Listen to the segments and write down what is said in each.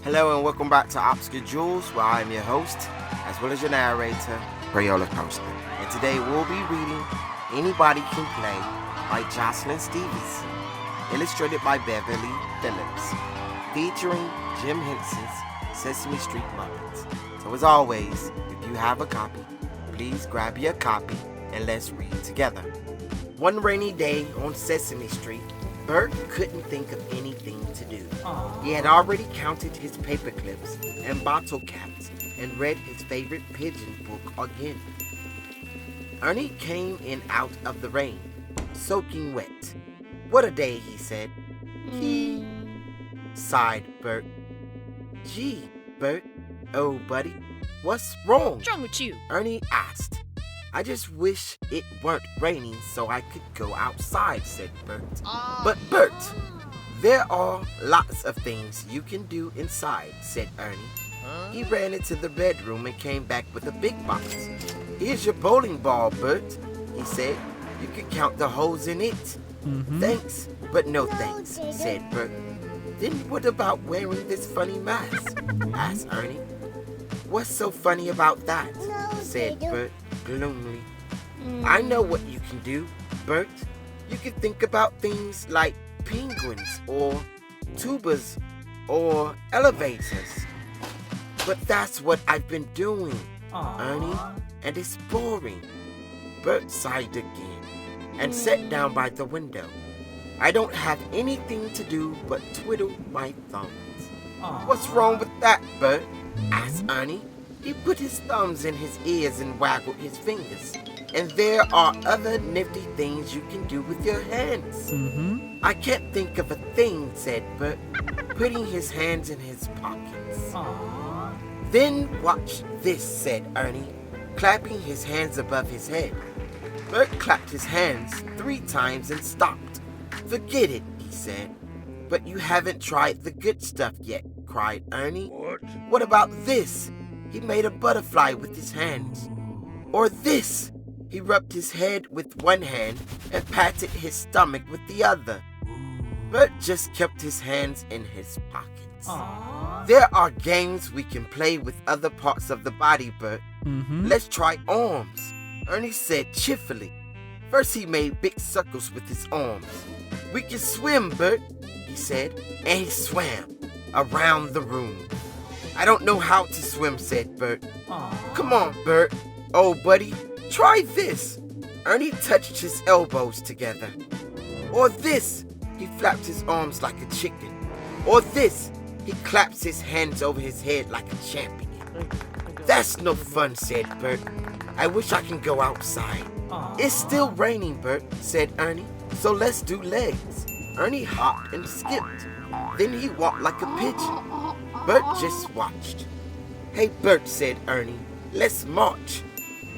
Hello and welcome back to Obscure Jewels, where I am your host, as well as your narrator, Crayola Postman. And today we'll be reading Anybody Can Play by Jocelyn Stevenson, illustrated by Beverly, Phillips, featuring Jim Henson's Sesame Street Muppets. So as always, if you have a copy, please grab your copy and let's read together. One rainy day on Sesame Street, Bert couldn't think of anything to do. He had already counted his paper clips and bottle caps and read his favorite pigeon book again. Ernie came in out of the rain, soaking wet. "What a day," he said. "He," sighed Bert. "Gee, Bert, oh buddy, what's wrong?" What's wrong with you? Ernie asked. "I just wish it weren't raining so I could go outside," said Bert. "But Bert, there are lots of things you can do inside," said Ernie. He ran into the bedroom and came back with a big box. "Here's your bowling ball, Bert," he said. "You can count the holes in it." "Thanks, but no thanks," said Bert. "Then what about wearing this funny mask?" asked Ernie. "What's so funny about that?" said Bert gloomily. "I know what you can do, Bert. You can think about things like penguins or tubas or elevators." "But that's what I've been doing, Ernie, and it's boring." Bert sighed again and sat down by the window. "I don't have anything to do but twiddle my thumbs." "What's wrong with that, Bert?" asked Ernie. He put his thumbs in his ears and waggled his fingers. "And there are other nifty things you can do with your hands." "I can't think of a thing," said Bert, putting his hands in his pockets. "Then watch this," said Ernie, clapping his hands above his head. Bert clapped his hands 3 times and stopped. "Forget it," he said. "But you haven't tried the good stuff yet," cried Ernie. "What about this?" He made a butterfly with his hands. "Or this." He rubbed his head with one hand and patted his stomach with the other. Bert just kept his hands in his pockets. "There are games we can play with other parts of the body, Bert. Let's try arms," Ernie said cheerfully. First he made big circles with his arms. "We can swim, Bert," he said, and he swam around the room. "I don't know how to swim," said Bert. "Come on, Bert. Oh, buddy, try this." Ernie touched his elbows together. "Or this." He flapped his arms like a chicken. "Or this." He claps his hands over his head like a champion. "That's no fun," said Bert. "I wish I can go outside." "It's still raining, Bert," said Ernie. "So let's do legs." Ernie hopped and skipped. Then he walked like a pigeon. Bert just watched. "Hey, Bert," said Ernie, "let's march."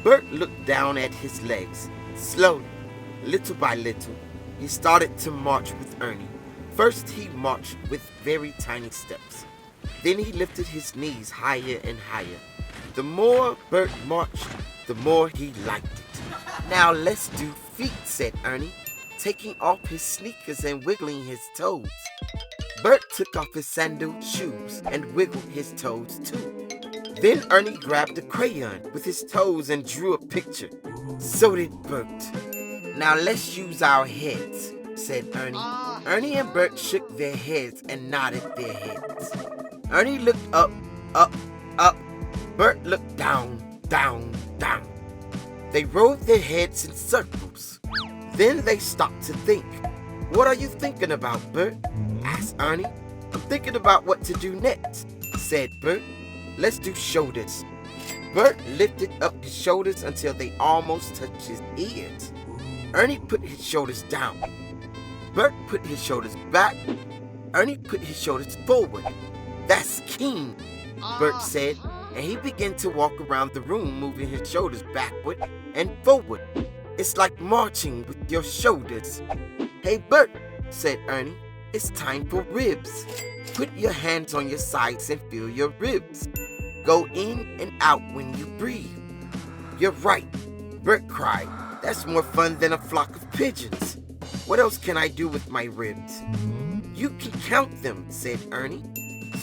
Bert looked down at his legs. Slowly, little by little, he started to march with Ernie. First, he marched with very tiny steps. Then he lifted his knees higher and higher. The more Bert marched, the more he liked it. "Now let's do feet," said Ernie, taking off his sneakers and wiggling his toes. Bert took off his sandal shoes and wiggled his toes too. Then Ernie grabbed a crayon with his toes and drew a picture. So did Bert. "Now let's use our heads," said Ernie. Ernie and Bert shook their heads and nodded their heads. Ernie looked up, up, up. Bert looked down, down, down. They rolled their heads in circles. Then they stopped to think. "What are you thinking about, Bert?" asked Ernie. "I'm thinking about what to do next," said Bert. "Let's do shoulders." Bert lifted up his shoulders until they almost touched his ears. Ernie put his shoulders down. Bert put his shoulders back. Ernie put his shoulders forward. "That's keen," Bert said, and he began to walk around the room moving his shoulders backward and forward. "It's like marching with your shoulders." "Hey, Bert," said Ernie, "it's time for ribs. Put your hands on your sides and feel your ribs. Go in and out when you breathe." "You're right," Bert cried. "That's more fun than a flock of pigeons. What else can I do with my ribs?" "You can count them," said Ernie.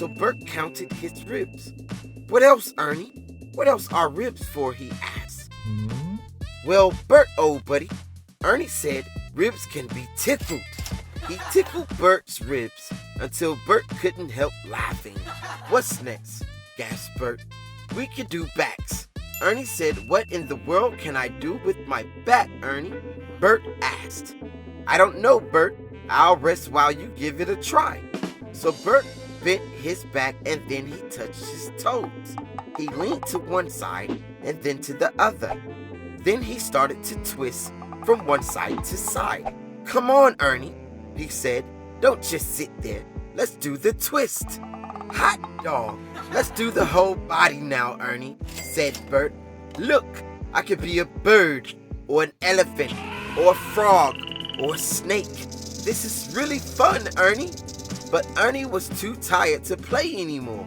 so Bert counted his ribs. What else, Ernie? What else are ribs for, he asked. Well, Bert, old buddy, Ernie said ribs can be tickled. He tickled Bert's ribs until Bert couldn't help laughing. What's next? Gasped Bert. We could do backs. Ernie said, what in the world can I do with my back, Ernie? Bert asked. I don't know, Bert. I'll rest while you give it a try. So Bert bent his back and then he touched his toes. He leaned to one side and then to the other. Then he started to twist from one side to side. Come on, Ernie, he said. Don't just sit there. Let's do the twist. Hot dog. Let's do the whole body now, Ernie, said Bert. Look, I could be a bird or an elephant or a frog or a snake. This is really fun, Ernie. But Ernie was too tired to play anymore.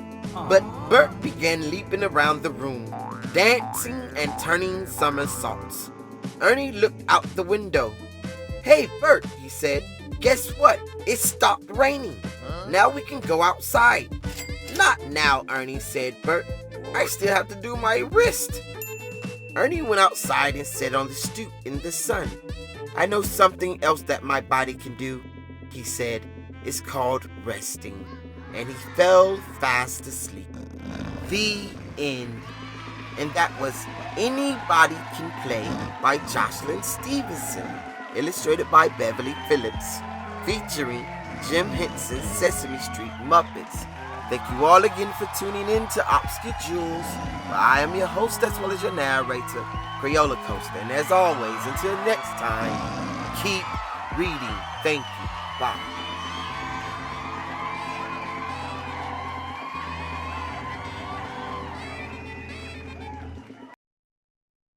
But Bert began leaping around the room, dancing and turning somersaults. Ernie looked out the window. Hey, Bert, he said, guess what? It stopped raining. Now we can go outside. Not now, Ernie, said Bert. I still have to do my wrist. Ernie went outside and sat on the stoop in the sun. I know something else that my body can do, he said. It's called resting. And he fell fast asleep. The end. And that was Anybody Can Play by Jocelyn Stevenson, illustrated by Beverly Phillips, featuring Jim Henson's Sesame Street Muppets. Thank you all again for tuning in to Obscure Jewels. I am your host as well as your narrator, Crayola Coaster. And as always, until next time, keep reading. Thank you. Bye.